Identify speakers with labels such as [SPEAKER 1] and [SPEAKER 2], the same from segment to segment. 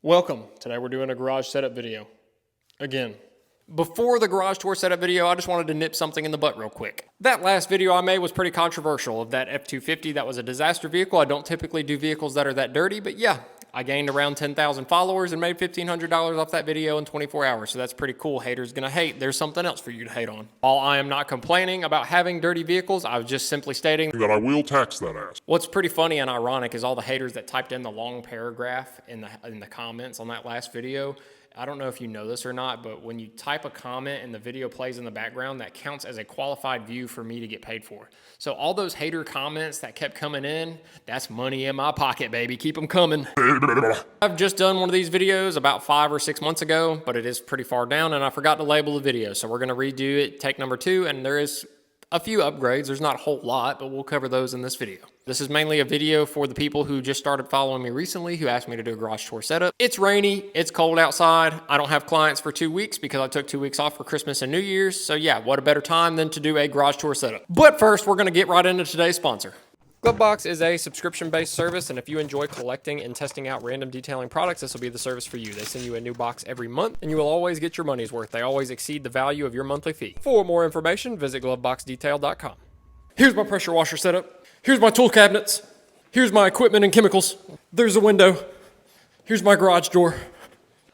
[SPEAKER 1] Welcome. Today we're doing a garage setup video. Again. Before the garage tour setup video, I just wanted to nip something in the butt real quick. That last video I made was pretty controversial of that F-250. That was a disaster vehicle. I don't typically do vehicles that are that dirty, but yeah, I gained around 10,000 followers and made $1,500 off that video in 24 hours. So that's pretty cool. Haters gonna hate. There's something else for you to hate on. While I am not complaining about having dirty vehicles, I was just simply stating
[SPEAKER 2] that I will tax that ass.
[SPEAKER 1] What's pretty funny and ironic is all the haters that typed in the long paragraph in the comments on that last video. I don't know if you know this or not, but when you type a comment and the video plays in the background, that counts as a qualified view for me to get paid for. So all those hater comments that kept coming in, that's money in my pocket, baby. Keep them coming. I've just done one of these videos about 5 or 6 months ago, but it is pretty far down and I forgot to label the video. So we're gonna redo it, take number 2, and there is a few upgrades. There's not a whole lot, but we'll cover those in this video. This is mainly a video for the people who just started following me recently, who asked me to do a garage tour setup. It's rainy, it's cold outside. I don't have clients for 2 weeks because I took 2 weeks off for Christmas and New Year's. So yeah, what a better time than to do a garage tour setup. But first, we're gonna get right into today's sponsor. Glovebox is a subscription-based service, and if you enjoy collecting and testing out random detailing products, this will be the service for you. They send you a new box every month, and you will always get your money's worth. They always exceed the value of your monthly fee. For more information, visit gloveboxdetail.com. Here's my pressure washer setup. Here's my tool cabinets. Here's my equipment and chemicals. There's a window. Here's my garage door.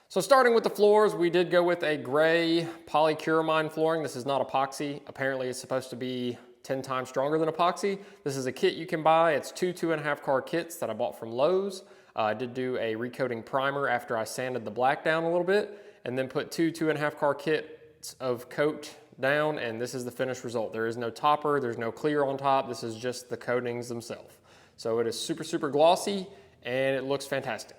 [SPEAKER 1] So starting with the floors, we did go with a gray polycuramine flooring. This is not epoxy. Apparently it's supposed to be 10 times stronger than epoxy. This is a kit you can buy. It's two 2.5 car kits that I bought from Lowe's. I did do a recoating primer after I sanded the black down a little bit, and then put two 2.5 car kits of coat down, and this is the finished result. There is no topper, there's no clear on top. This is just the coatings themselves. So it is super, super glossy, and it looks fantastic.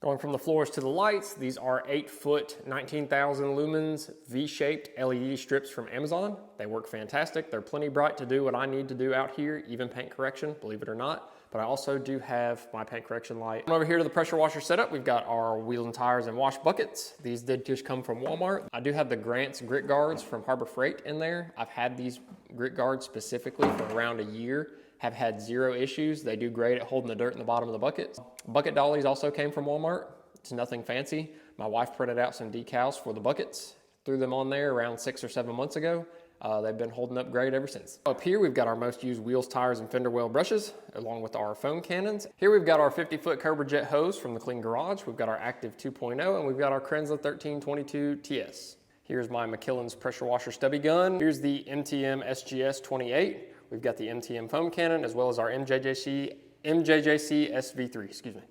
[SPEAKER 1] Going from the floors to the lights, these are 8-foot, 19,000 lumens, V-shaped LED strips from Amazon. They work fantastic. They're plenty bright to do what I need to do out here, even paint correction, believe it or not. But I also do have my paint correction light. Over here to the pressure washer setup, we've got our wheel and tires and wash buckets. These did just come from Walmart. I do have the Grant's grit guards from Harbor Freight in there. I've had these grit guards specifically for around a year. Have had 0 issues. They do great at holding the dirt in the bottom of the buckets. Bucket dollies also came from Walmart. It's nothing fancy. My wife printed out some decals for the buckets, threw them on there around 6 or 7 months ago. They've been holding up great ever since. Up here, we've got our most used wheels, tires, and fender well brushes, along with our foam cannons. Here we've got our 50-foot Cobra Jet hose from the Clean Garage. We've got our Active 2.0, and we've got our Krenza 1322 TS. Here's my McKillen's pressure washer stubby gun. Here's the MTM SGS 28. We've got the MTM foam cannon, as well as our MJJC SV3, excuse me.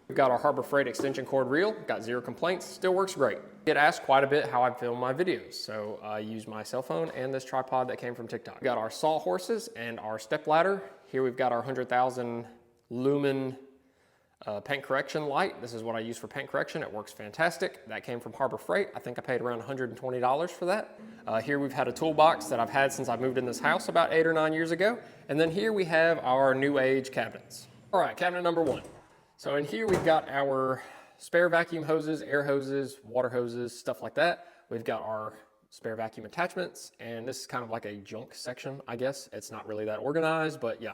[SPEAKER 1] We've got our Harbor Freight extension cord reel, got 0 complaints, still works great. Get asked quite a bit how I film my videos, so I use my cell phone and this tripod that came from TikTok. We've got our saw horses and our step ladder. Here we've got our 100,000 lumen paint correction light. This is what I use for paint correction. It works fantastic. That came from Harbor Freight. I think I paid around $120 for that. Here we've had a toolbox that I've had since I moved in this house about 8 or 9 years ago. And then here we have our new age cabinets. All right, cabinet number 1. So in here we've got our spare vacuum hoses, air hoses, water hoses, stuff like that. We've got our spare vacuum attachments, and this is kind of like a junk section, I guess. It's not really that organized, but yeah.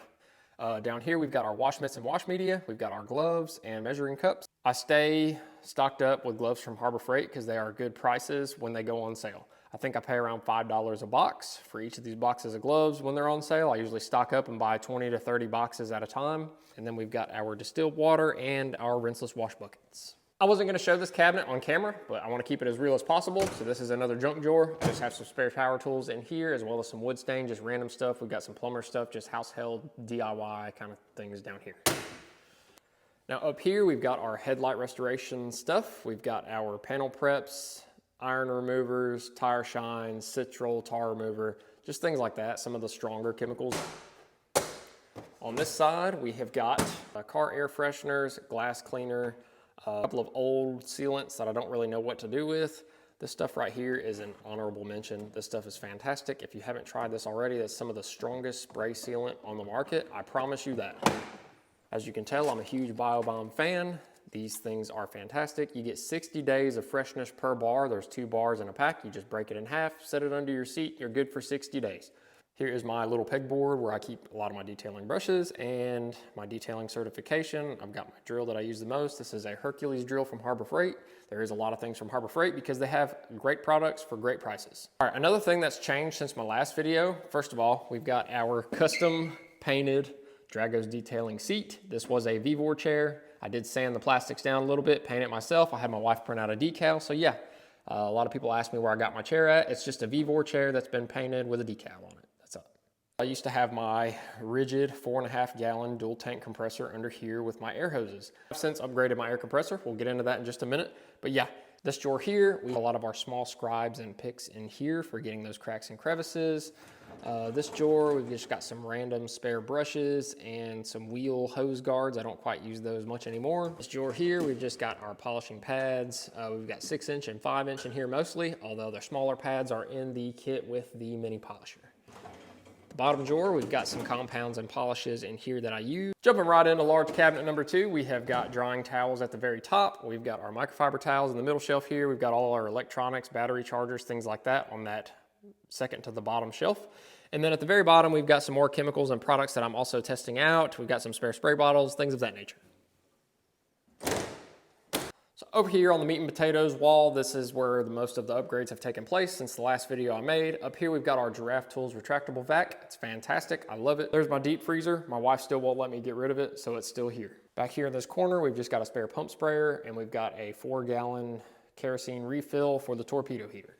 [SPEAKER 1] Down here, we've got our wash mitts and wash media. We've got our gloves and measuring cups. I stay stocked up with gloves from Harbor Freight because they are good prices when they go on sale. I think I pay around $5 a box for each of these boxes of gloves when they're on sale. I usually stock up and buy 20 to 30 boxes at a time. And then we've got our distilled water and our rinseless wash buckets. I wasn't gonna show this cabinet on camera, but I wanna keep it as real as possible. So this is another junk drawer. I just have some spare power tools in here, as well as some wood stain, just random stuff. We've got some plumber stuff, just household DIY kind of things down here. Now up here, we've got our headlight restoration stuff. We've got our panel preps, iron removers, tire shines, citral, tar remover, just things like that, some of the stronger chemicals. On this side, we have got car air fresheners, glass cleaner, a couple of old sealants that I don't really know what to do with. This stuff right here is an honorable mention. This stuff is fantastic. If you haven't tried this already, that's some of the strongest spray sealant on the market. I promise you that. As you can tell, I'm a huge BioBomb fan. These things are fantastic. You get 60 days of freshness per bar. There's 2 bars in a pack. You just break it in half, set it under your seat. You're good for 60 days. Here is my little pegboard where I keep a lot of my detailing brushes and my detailing certification. I've got my drill that I use the most. This is a Hercules drill from Harbor Freight. There is a lot of things from Harbor Freight because they have great products for great prices. All right, another thing that's changed since my last video, first of all, we've got our custom painted Dragos detailing seat. This was a VEVOR chair. I did sand the plastics down a little bit, paint it myself. I had my wife print out a decal, so yeah. A lot of people ask me where I got my chair at. It's just a VEVOR chair that's been painted with a decal on it. That's all. I used to have my rigid 4.5 gallon dual tank compressor under here with my air hoses. I've since upgraded my air compressor. We'll get into that in just a minute. But yeah, this drawer here, we have a lot of our small scribes and picks in here for getting those cracks and crevices. This drawer, we've just got some random spare brushes and some wheel hose guards. I don't quite use those much anymore. This drawer here, we've just got our polishing pads. We've got 6-inch and 5-inch in here mostly, although the smaller pads are in the kit with the mini polisher. The bottom drawer, we've got some compounds and polishes in here that I use. Jumping right into large cabinet number 2, we have got drying towels at the very top. We've got our microfiber towels in the middle shelf here. We've got all our electronics, battery chargers, things like that on that second to the bottom shelf. And then at the very bottom, we've got some more chemicals and products that I'm also testing out. We've got some spare spray bottles, things of that nature. So over here on the meat and potatoes wall, this is where most of the upgrades have taken place since the last video I made. Up here, we've got our Giraffe Tools retractable vac. It's fantastic. I love it. There's my deep freezer. My wife still won't let me get rid of it, so it's still here. Back here in this corner, we've just got a spare pump sprayer, and we've got a 4-gallon kerosene refill for the torpedo heater.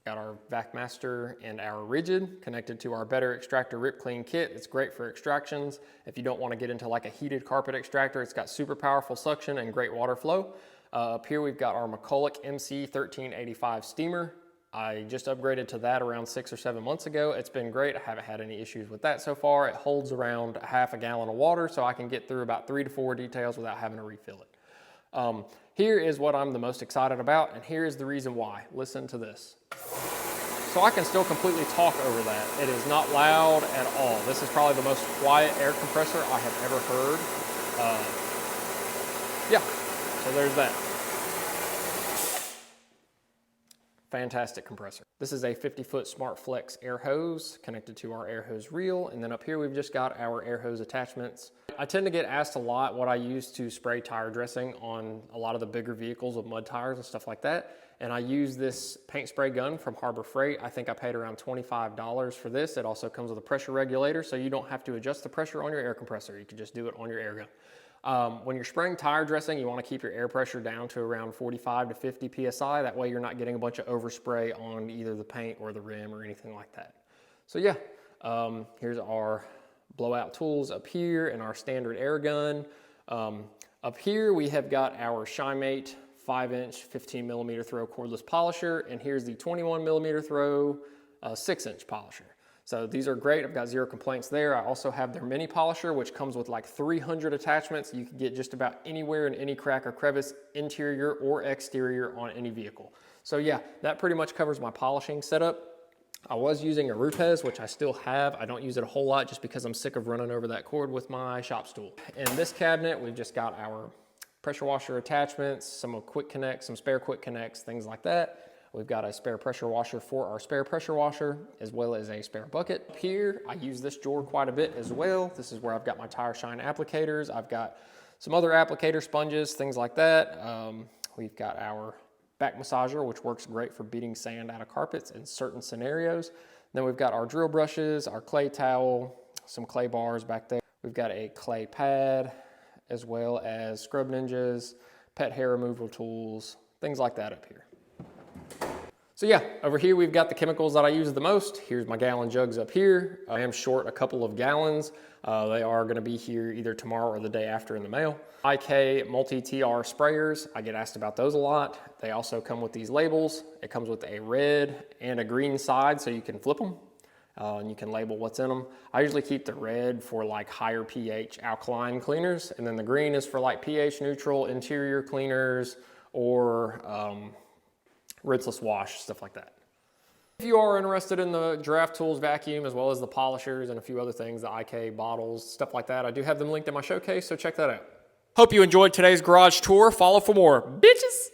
[SPEAKER 1] Got our VacMaster and our Rigid connected to our Better Extractor Rip Clean kit. It's great for extractions. If you don't want to get into like a heated carpet extractor, it's got super powerful suction and great water flow. Up here we've got our McCulloch MC1385 steamer. I just upgraded to that around 6 or 7 months ago. It's been great. I haven't had any issues with that so far. It holds around half a gallon of water, so I can get through about 3 to 4 details without having to refill it. Here is what I'm the most excited about, and here is the reason why. Listen to this. So I can still completely talk over that. It is not loud at all. This is probably the most quiet air compressor I have ever heard. Yeah, so there's that. Fantastic compressor. This is a 50-foot SmartFlex air hose connected to our air hose reel. And then up here, we've just got our air hose attachments. I tend to get asked a lot what I use to spray tire dressing on a lot of the bigger vehicles with mud tires and stuff like that. And I use this paint spray gun from Harbor Freight. I think I paid around $25 for this. It also comes with a pressure regulator, so you don't have to adjust the pressure on your air compressor. You can just do it on your air gun. When you're spraying tire dressing, you want to keep your air pressure down to around 45 to 50 PSI. That way you're not getting a bunch of overspray on either the paint or the rim or anything like that. So yeah, here's our blowout tools up here and our standard air gun. Up here we have got our ShineMate 5-inch 15 millimeter throw cordless polisher, and here's the 21 millimeter throw 6-inch polisher. So these are great. I've got zero complaints there. I also have their mini polisher, which comes with like 300 attachments. You can get just about anywhere in any crack or crevice, interior or exterior on any vehicle. So yeah, that pretty much covers my polishing setup. I was using a Rupes, which I still have. I don't use it a whole lot just because I'm sick of running over that cord with my shop stool. In this cabinet, we've just got our pressure washer attachments, some quick connects, some spare quick connects, things like that. We've got a spare pressure washer for our spare pressure washer, as well as a spare bucket. Up here, I use this drawer quite a bit as well. This is where I've got my tire shine applicators. I've got some other applicator sponges, things like that. We've got our back massager, which works great for beating sand out of carpets in certain scenarios. Then we've got our drill brushes, our clay towel, some clay bars back there. We've got a clay pad, as well as Scrub Ninjas, pet hair removal tools, things like that up here. So yeah, over here we've got the chemicals that I use the most. Here's my gallon jugs up here. I am short a couple of gallons. They are gonna be here either tomorrow or the day after in the mail. IK Multi-TR sprayers, I get asked about those a lot. They also come with these labels. It comes with a red and a green side so you can flip them. And you can label what's in them. I usually keep the red for like higher pH alkaline cleaners, and then the green is for like pH neutral interior cleaners or rinseless wash, stuff like that. If you are interested in the Giraffe Tools vacuum, as well as the polishers and a few other things, the IK bottles, stuff like that, I do have them linked in my showcase, so check that out. Hope you enjoyed today's garage tour. Follow for more, bitches.